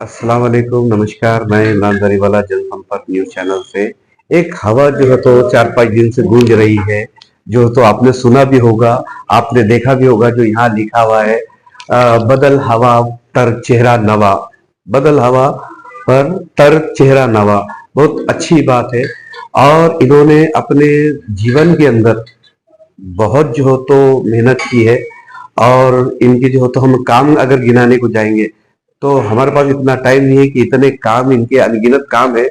अस्सलाम वालेकुम, नमस्कार। मैं इमरान जरीवाला जनसंपर्क न्यूज चैनल से। एक हवा जो है तो 4-5 दिन से गूंज रही है, जो तो आपने सुना भी होगा, आपने देखा भी होगा, जो यहाँ लिखा हुआ है बदल हवा तर चेहरा नवा। बदल हवा पर तर चेहरा नवा, बहुत अच्छी बात है। और इन्होंने अपने जीवन के अंदर बहुत जो हो तो मेहनत की है। और इनके जो हो तो हम काम अगर गिनाने को जाएंगे तो हमारे पास इतना टाइम नहीं है कि इतने काम, इनके अनगिनत काम है।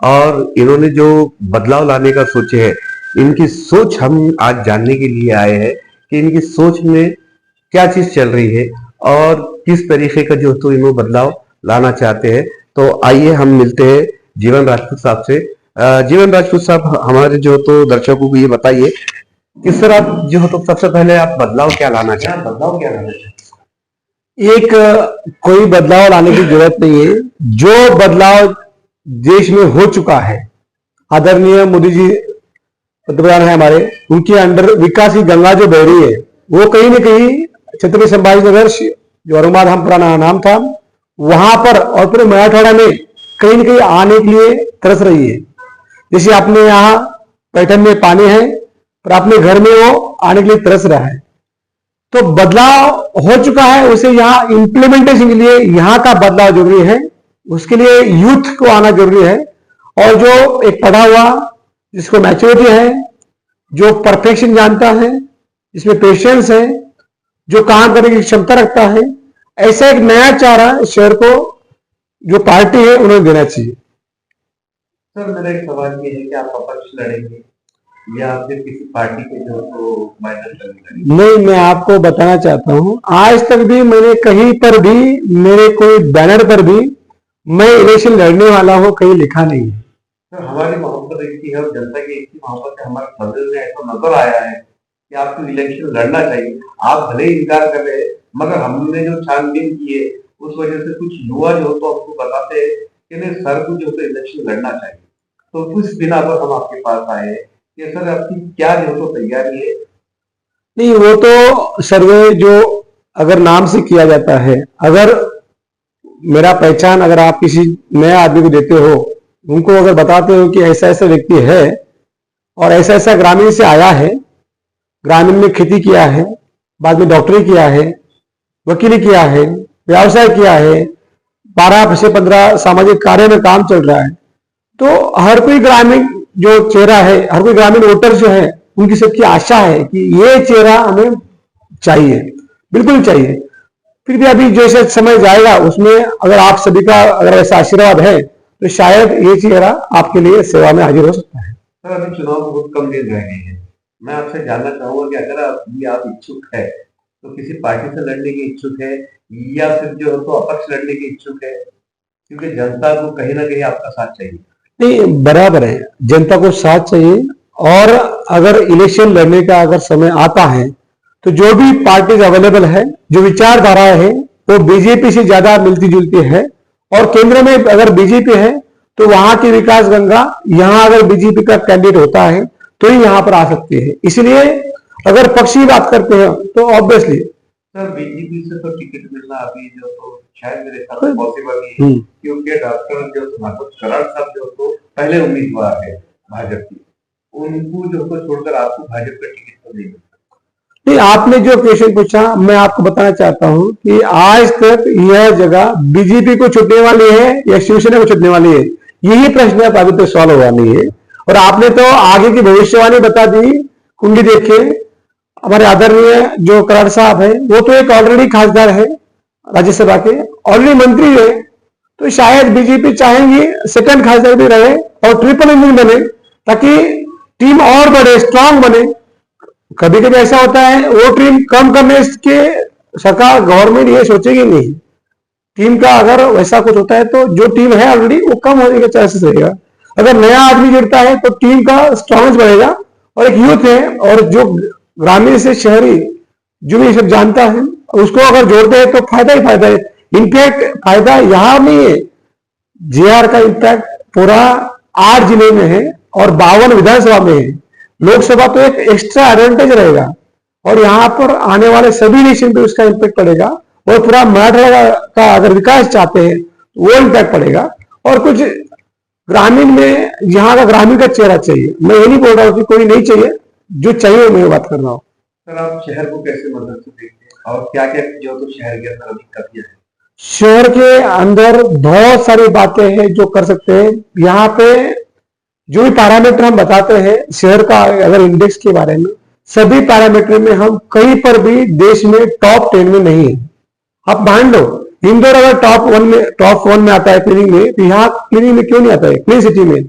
और इन्होंने जो बदलाव लाने का सोचे है, इनकी सोच हम आज जानने के लिए आए हैं कि इनकी सोच में क्या चीज चल रही है और किस तरीके का जो तो इन्होंने बदलाव लाना चाहते हैं। तो आइए हम मिलते हैं जीवन राजपूत साहब से। जीवन राजपूत साहब, हमारे जो तो दर्शकों को ये बताइए, किस तरह जो हो तो सबसे पहले आप बदलाव क्या लाना चाहते हैं? बदलाव क्या लाना चाहते हैं? एक कोई बदलाव लाने की जरूरत नहीं है। जो बदलाव देश में हो चुका है, आदरणीय मोदी जी पंतप्रधान है हमारे, उनके अंडर विकास की गंगा जो बह रही है, वो कहीं ना कहीं छत्रपति संभाजी नगर, जो औरंगाबाद हम पुराना नाम था, वहां पर और पूरे मराठवाड़ा में कहीं ना कहीं आने के लिए तरस रही है। जैसे अपने यहाँ पैठन में पानी है, पर अपने घर में वो आने के लिए तरस रहा है। तो बदलाव हो चुका है, उसे यहाँ इंप्लीमेंटेशन के लिए यहाँ का बदलाव जरूरी है। उसके लिए यूथ को आना जरूरी है। और जो एक पढ़ा हुआ, जिसको मैच्योरिटी है, जो परफेक्शन जानता है, जिसमें पेशेंस है, जो काम करने की क्षमता रखता है, ऐसा एक नया चारा शहर को जो पार्टी है उन्हें देना चाहिए। सर, मेरा एक सवाल ये है कि आप अपक्ष लड़ेंगे या आप फिर किसी पार्टी के जो तो मैटर करेंगे? नहीं, मैं आपको बताना चाहता हूं, आज तक भी मैंने कहीं पर भी, मेरे कोई बैनर पर भी मैं इलेक्शन लड़ने वाला हूं कहीं लिखा नहीं है। सर, हमारी मोहब्बत एक ही है और जनता की एक ही मोहब्बत है। हमारे सदन में ऐसा नजर आया है कि आपको इलेक्शन लड़ना चाहिए। आप भले ही इनकार कर रहे हैं, मगर हमने जो छानबीन की है उस वजह से कुछ युवा जो तो आपको बताते हैं कि नहीं सर को जो तो इलेक्शन लड़ना चाहिए। तो कुछ बिना पर हम आपके पास आए हैं कि सर आपकी क्या जो तो तैयारी है? नहीं, वो तो सर्वे जो अगर नाम से किया जाता है, अगर मेरा पहचान अगर आप किसी नए आदमी को देते हो, उनको अगर बताते हो कि ऐसा ऐसा व्यक्ति है और ऐसा ऐसा ग्रामीण से आया है, ग्रामीण में खेती किया है, बाद में डॉक्टरी किया है, वकीली किया है, व्यवसाय किया है, 12 से 15 सामाजिक कार्य में काम चल रहा है, तो हर कोई ग्रामीण जो चेहरा है, हर कोई ग्रामीण वोटर जो है, उनकी सबकी आशा है कि ये चेहरा हमें चाहिए, बिल्कुल चाहिए। फिर भी अभी जैसे समय जाएगा उसमें अगर आप सभी का अगर ऐसा आशीर्वाद है तो शायद ये चेहरा आपके लिए सेवा में हाजिर हो सकता है। सर, अभी चुनाव में बहुत कम दिन रह गए हैं। मैं आपसे जानना चाहूंगा कि अगर आप इच्छुक है तो किसी पार्टी से लड़ने की इच्छुक है या फिर जो है तो अपक्ष लड़ने की इच्छुक है? क्योंकि जनता को कहीं ना कहीं आपका साथ चाहिए। नहीं, बराबर है, जनता को साथ चाहिए। और अगर इलेक्शन लड़ने का अगर समय आता है तो जो भी पार्टीज अवेलेबल है, जो विचारधारा है, वो बीजेपी से ज्यादा मिलती जुलती है। और केंद्र में अगर बीजेपी है तो वहां की विकास गंगा, यहां अगर बीजेपी का कैंडिडेट होता है तो ही यहां पर आ सकती है। इसलिए अगर पक्ष की बात करते हैं तो ऑब्वियसली सर, बीजेपी से तो टिकट मिलना अभी जो तो शायद मेरे ख्याल पॉसिबल नहीं है, क्योंकि डॉक्टर जो भागवत कराड़ साहब जो तो पहले उम्मीदवार है भाजपा की, उनको जो तो छोड़कर आपको भाजपा का टिकट तो नहीं मिलता। नहीं, आपने जो क्वेश्चन पूछा, मैं आपको बताना चाहता हूं कि आज तक यह जगह बीजेपी को छूटने वाली है या शिवसेना को छूटने वाली है, यही प्रश्न अभी तक सॉल्व हुआ नहीं है। और आपने तो आगे की भविष्यवाणी बता दी। कुंडी देखिए, हमारे आदरणीय जो कराड़ साहब है, वो तो एक ऑलरेडी खासदार है राज्यसभा के, ऑलरेडी मंत्री है। तो शायद बीजेपी चाहेंगी सेकंड खासदार भी रहे और ट्रिपल इंजन बने, ताकि टीम और बढ़े, स्ट्रांग बने। कभी कभी ऐसा होता है वो टीम कम करने के सरकार, गवर्नमेंट ये सोचेगी नहीं। टीम का अगर वैसा कुछ होता है तो जो टीम है ऑलरेडी वो कम होने का चांसेस रहेगा। अगर नया आदमी जुड़ता है तो टीम का स्ट्रांग बढ़ेगा। और एक यूथ है और जो ग्रामीण से शहरी जो भी सब जानता है, उसको अगर जोड़ते हैं तो फायदा ही फायदा है। इनफैक्ट फायदा यहां नहीं है, जेआर का इम्पैक्ट पूरा 8 जिले में है और 52 विधानसभा में है। लोकसभा तो एक एक्स्ट्रा एडवांटेज रहेगा और यहाँ पर आने वाले सभी इलेक्शन पे उसका इम्पैक्ट पड़ेगा। और पूरा मराठवाड़ा का अगर विकास चाहते हैं वो इम्पैक्ट पड़ेगा। और कुछ ग्रामीण में, यहाँ का ग्रामीण का चेहरा चाहिए। मैं ये नहीं बोल रहा हूँ कि कोई नहीं चाहिए, जो चाहिए मैं बात कर रहा हूँ। सर, आप शहर को कैसे मदद से देखते हैं और क्या क्या जो तो शहर के अंदर अभी कमियां हैं? शहर के अंदर बहुत सारी बातें हैं जो कर सकते हैं। यहाँ पे जो भी पैरामीटर हम बताते हैं शहर का, अगर इंडेक्स के बारे में, सभी पैरामीटर में हम कहीं पर भी देश में टॉप 10 में नहीं है। आप मान लो इंदौर अगर टॉप वन में आता है क्लीनिंग में, तो यहाँ क्लीनिंग में क्यों नहीं आता है, क्लीन सिटी में?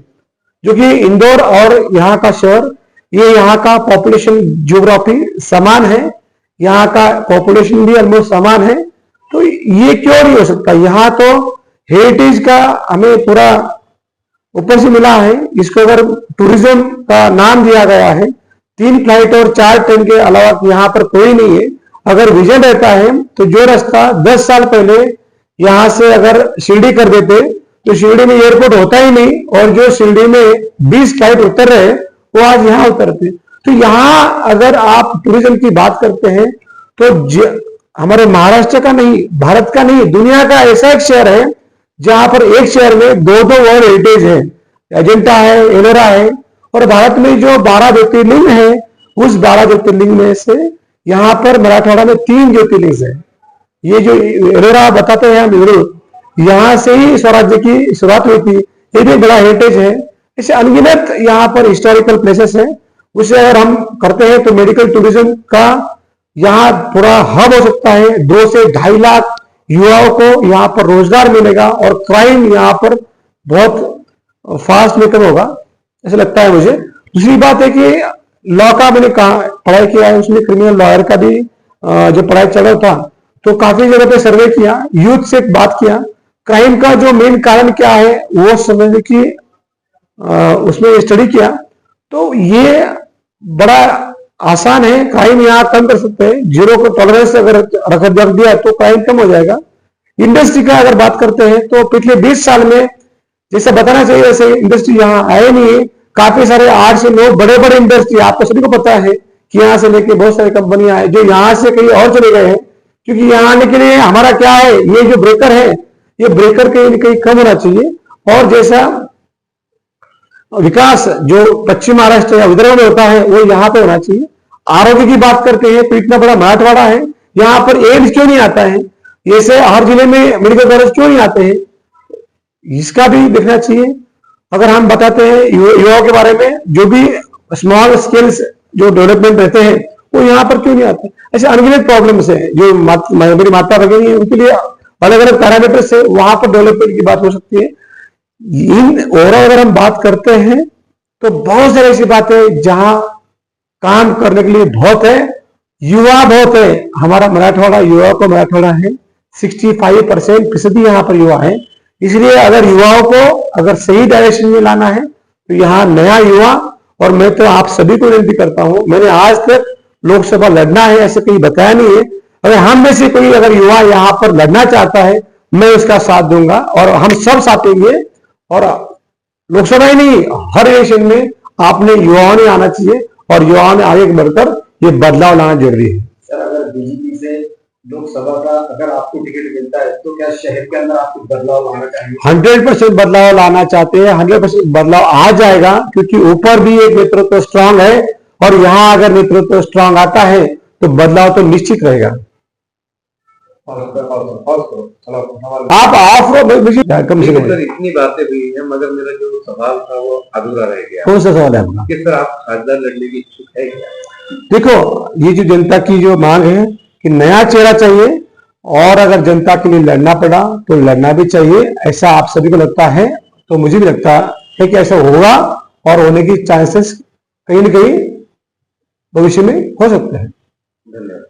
जो कि इंदौर और यहाँ का शहर, ये यहाँ का पॉपुलेशन ज्योग्राफी समान है, यहाँ का पॉपुलेशन भी ऑलमोस्ट समान है, तो ये क्यों नहीं हो सकता? यहाँ तो हेरिटेज का हमें पूरा ऊपर से मिला है। इसको अगर टूरिज्म का नाम दिया गया है, 3 फ्लाइट और 4 ट्रेन के अलावा यहाँ पर कोई नहीं है। अगर विजन रहता है तो जो रास्ता 10 साल पहले यहां से अगर शिरडी कर देते तो शिरडी में एयरपोर्ट होता ही नहीं, और जो शिरडी में 20 फ्लाइट उतर रहे वो आज यहां उतरते। तो यहां अगर आप टूरिज्म की बात करते हैं तो हमारे महाराष्ट्र का नहीं, भारत का नहीं, दुनिया का ऐसा एक शहर है जहां पर एक शहर में 2-2 वर्ल्ड हेरिटेज है, अजंता है, एलोरा है। और भारत में जो 12 ज्योतिर्लिंग है, उस 12 ज्योतिर्लिंग में से यहाँ पर मराठवाड़ा में 3 ज्योतिर्लिंग है। ये जो एलोरा बताते हैं हम, यहाँ से ही स्वराज्य की शुरुआत हुई थी, ये भी बड़ा हेरिटेज है। ऐसे अनगिनत यहाँ पर हिस्टोरिकल प्लेसेस है। उसे अगर हम करते हैं तो मेडिकल टूरिज्म का यहाँ पूरा हब हो सकता है। 2 से 2.5 लाख युवाओं को यहाँ पर रोजगार मिलेगा और क्राइम यहाँ पर बहुत फास्ट में कम होगा, ऐसा लगता है मुझे। दूसरी बात है कि लॉ का मैंने पढ़ाई किया है, उसमें क्रिमिनल लॉयर का भी जो पढ़ाई चल रहा था, तो काफी जगह पे सर्वे किया, यूथ से बात किया, क्राइम का जो मेन कारण क्या है वो समझने की उसमें स्टडी किया। तो ये बड़ा आसान है, क्राइम यहाँ कम कर सकते हैं। 0 टॉलरेंस अगर रख दिया तो क्राइम कम हो जाएगा। इंडस्ट्री का अगर बात करते हैं तो पिछले 20 साल में जैसे बताना चाहिए वैसे इंडस्ट्री यहाँ आए नहीं है। काफी सारे 8 से 9 बड़े बड़े इंडस्ट्री, आपको सभी को पता है कि यहाँ से लेके बहुत सारी कंपनियां हैं जो यहाँ से कहीं और चले गए हैं, क्योंकि यहाँ आने के लिए हमारा क्या है, ये जो ब्रेकर है, ये ब्रेकर कहीं ना कहीं कम होना चाहिए। और जैसा विकास जो पश्चिम महाराष्ट्र या विदर्भ में होता है वो यहाँ पे होना चाहिए। आरोग्य की बात करते हैं तो इतना बड़ा मराठवाड़ा है, यहाँ पर एम्स क्यों नहीं आता है, ऐसे हर जिले में मेडिकल कॉलेज क्यों नहीं आते हैं, इसका भी देखना चाहिए। अगर हम बताते हैं युवाओं के बारे में, जो भी स्मॉल स्केल्स जो डेवलपमेंट रहते हैं वो यहाँ पर क्यों नहीं आते। ऐसे अनगिनत प्रॉब्लम्स है जो मेरी माता भगिनी है, उनके लिए अलग अलग पैरामीटर से वहां पर डेवलपमेंट की बात हो सकती है। इन ओवरऑल अगर हम बात करते हैं तो बहुत सारी ऐसी बातें जहां काम करने के लिए बहुत है, युवा बहुत है। हमारा मराठवाड़ा, युवा को मराठवाड़ा है, 65% यहाँ पर युवा है। इसलिए अगर युवाओं को अगर सही डायरेक्शन में लाना है तो यहाँ नया युवा, और मैं तो आप सभी को विनती करता हूं, मैंने आज तक लोकसभा लड़ना है ऐसे कहीं बताया नहीं है। अगर हम में से कोई अगर युवा यहाँ पर लड़ना चाहता है, मैं उसका साथ दूंगा और हम सब साथ देंगे। और लोकसभा ही नहीं, हर इलेक्शन में आपने युवाओं ने आना चाहिए और युवाओं ने आगे बढ़कर ये बदलाव लाना जरूरी है। सर, अगर बीजेपी से लोकसभा का अगर आपको टिकट मिलता है तो क्या शहर के अंदर आपको बदलाव लाना चाहिए? 100% बदलाव लाना चाहते हैं, 100% बदलाव आ जाएगा, क्योंकि ऊपर भी एक नेतृत्व स्ट्रांग है और यहाँ अगर नेतृत्व स्ट्रांग आता है तो बदलाव तो निश्चित रहेगा। आप ऑफ कम से कम इतनी बातें हुई है, मगर मेरा जो सवाल था वो अधूरा रह गया। कौन सा सवाल है आपका? किस तरह आप खासदार लड़ने की इच्छुक है क्या? देखो, ये जो जनता की जो मांग है कि नया चेहरा चाहिए, और अगर जनता के लिए लड़ना पड़ा तो लड़ना भी चाहिए, ऐसा आप सभी को लगता है तो मुझे भी लगता है कि ऐसा होगा और होने की चांसेस कहीं ना कहीं भविष्य में हो सकते हैं। धन्यवाद।